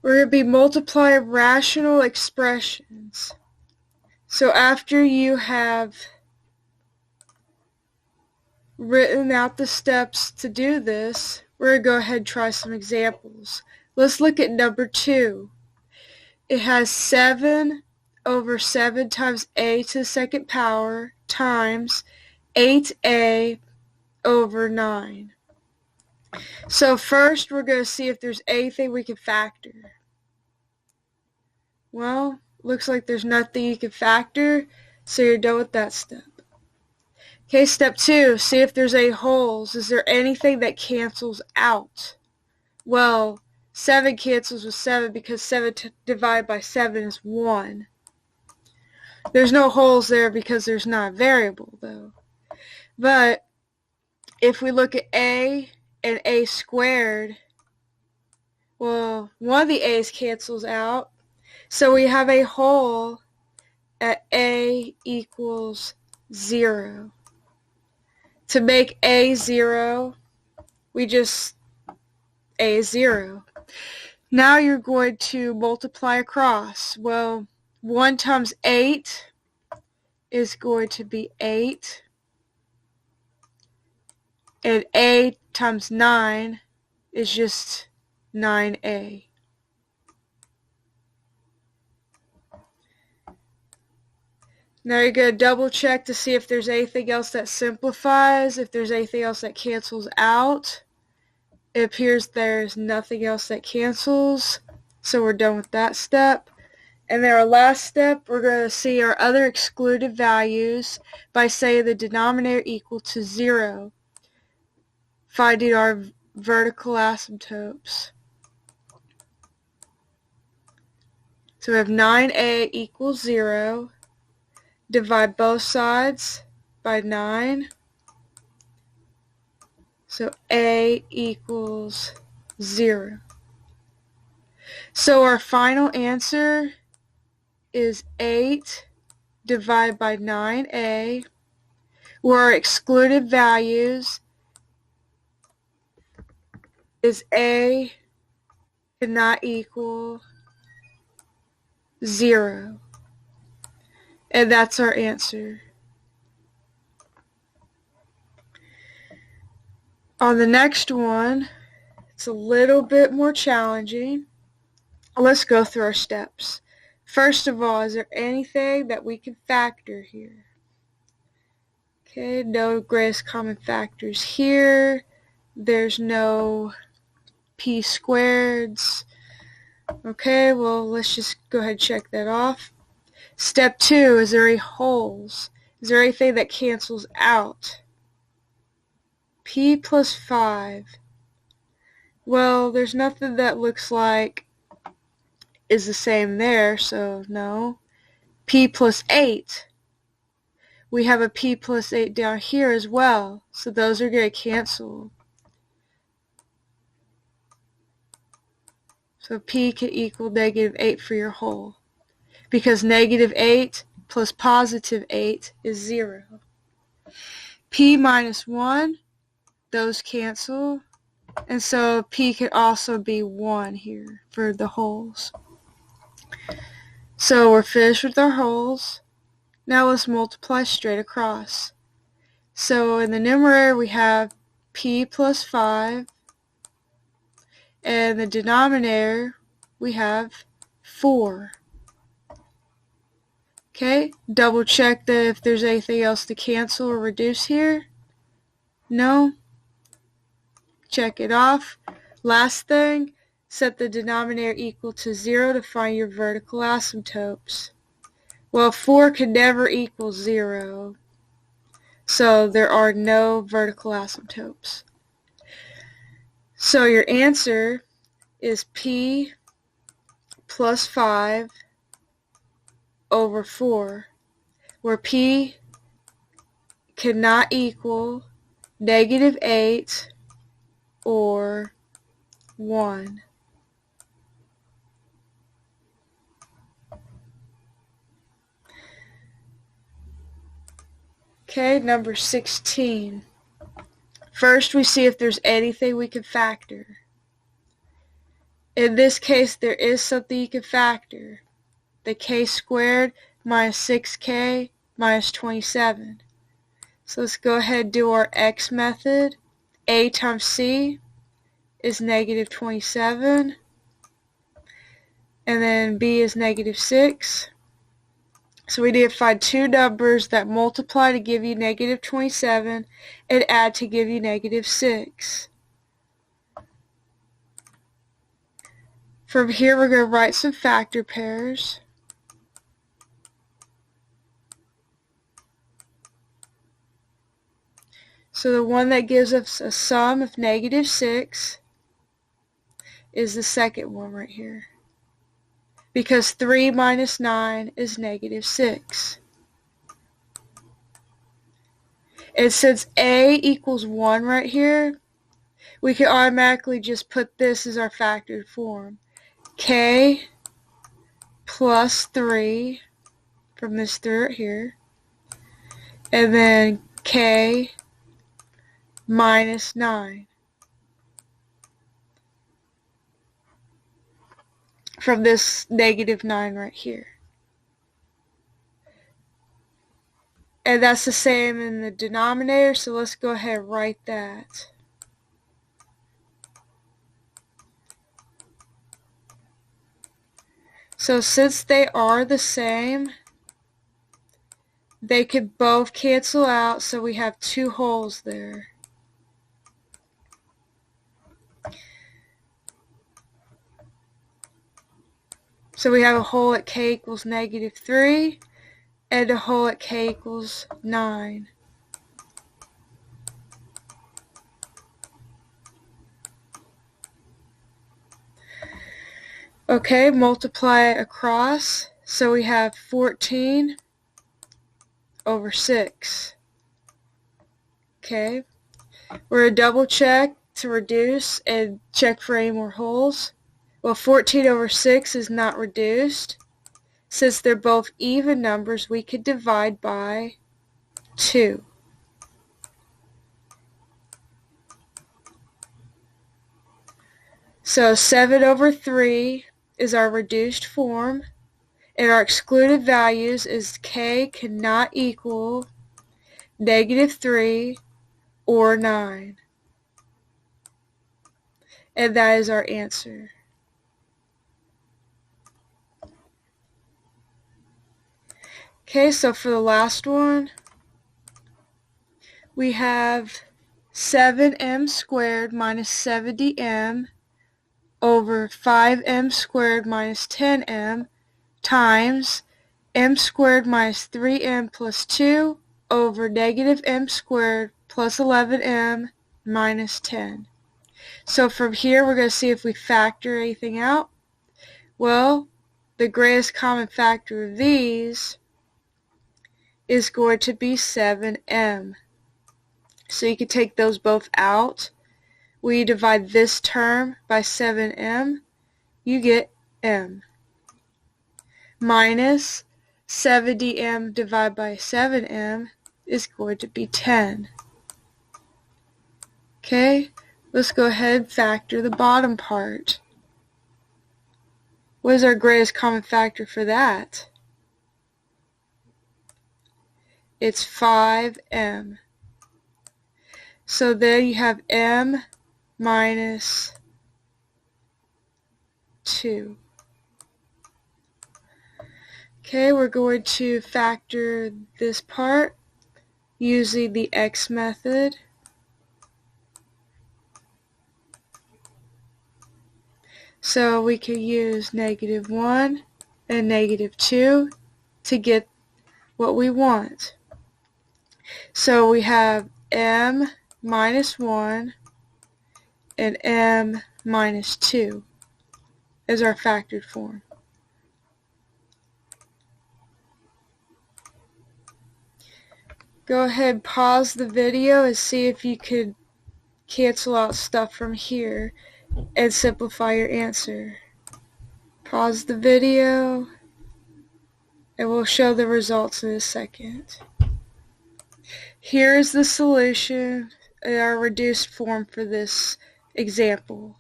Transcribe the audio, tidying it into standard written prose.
We're going to be multiplying rational expressions. So after you have written out the steps to do this, we're going to go ahead and try some examples. Let's look at number 2. It has 7 over 7 times a to the second power times 8a over 9. So first we're going to see if there's anything we can factor. Well, looks like there's nothing you can factor, so you're done with that step. Okay, step 2, see if there's any wholes. Is there anything that cancels out? Well, 7 cancels with 7 because 7 divided by 7 is 1. There's no wholes there because there's not a variable, though. But if we look at a and a squared, well, one of the a's cancels out. So we have a whole at a equals 0. To make a 0, we just a is 0. Now you're going to multiply across. Well, 1 times 8 is going to be 8. And a times 9 is just 9a. Now you're going to double check to see if there's anything else that simplifies, if there's anything else that cancels out. It appears there's nothing else that cancels, so we're done with that step. And then our last step, we're going to see our other excluded values by saying the denominator equal to 0, finding our vertical asymptotes. So we have 9a equals 0. Divide both sides by 9. So a equals 0. So our final answer is 8 divided by 9a, where our excluded values is a cannot equal 0. And that's our answer. On the next one, it's a little bit more challenging. Let's go through our steps. First of all, is there anything that we can factor here? Okay, no greatest common factors here. There's no p squareds. Okay, well, let's just go ahead and check that off. Step 2, is there any wholes? Is there anything that cancels out? P plus 5. Well, there's nothing that looks like is the same there, so no. P plus 8. We have a P plus 8 down here as well, so those are going to cancel. So P can equal negative 8 for your whole, because negative 8 plus positive 8 is 0. P minus 1, those cancel, and so P could also be 1 here for the wholes. So we're finished with our wholes. Now let's multiply straight across. So in the numerator we have P plus 5, and the denominator we have 4. Okay, double check that if there's anything else to cancel or reduce here. No. Check it off. Last thing, set the denominator equal to 0 to find your vertical asymptotes. Well, 4 can never equal 0, so there are no vertical asymptotes. So your answer is P plus 5 over 4, where P cannot equal negative 8 or 1. Okay, number 16. First, we see if there's anything we can factor. In this case, there is something you can factor. The k squared minus 6k minus 27. So let's go ahead and do our x method. A times c is negative 27. And then b is negative 6. So we need to find two numbers that multiply to give you negative 27 and add to give you negative 6. From here we're going to write some factor pairs. So the one that gives us a sum of negative 6 is the second one right here, because 3 minus 9 is negative 6. And since a equals 1 right here, we can automatically just put this as our factored form. K plus 3 from this 3 right here, and then k minus 9 from this negative 9 right here. And that's the same in the denominator, so let's go ahead and write that. So since they are the same, they could both cancel out, so we have two holes there. So we have a hole at k equals negative 3 and a hole at k equals 9. Okay, multiply it across. So we have 14 over 6. Okay, we're going to double check to reduce and check for any more holes. Well, 14 over 6 is not reduced. Since they're both even numbers, we could divide by 2. So 7 over 3 is our reduced form, and our excluded values is k cannot equal negative 3 or 9. And that is our answer. Okay, so for the last one, we have 7m squared minus 70m over 5m squared minus 10m times m squared minus 3m plus 2 over negative m squared plus 11m minus 10. So from here we're going to see if we factor anything out. Well, the greatest common factor of these is going to be 7m. So you can take those both out. When you divide this term by 7m, you get m. Minus 70m divided by 7m is going to be 10. Okay, let's go ahead and factor the bottom part. What is our greatest common factor for that? It's 5m. So then you have m minus 2. Okay, we're going to factor this part using the x method. So we can use negative 1 and negative 2 to get what we want. So we have m minus 1 and m minus 2 as our factored form. Go ahead and pause the video and see if you could cancel out stuff from here and simplify your answer. Pause the video and we'll show the results in a second. Here is the solution in our reduced form for this example.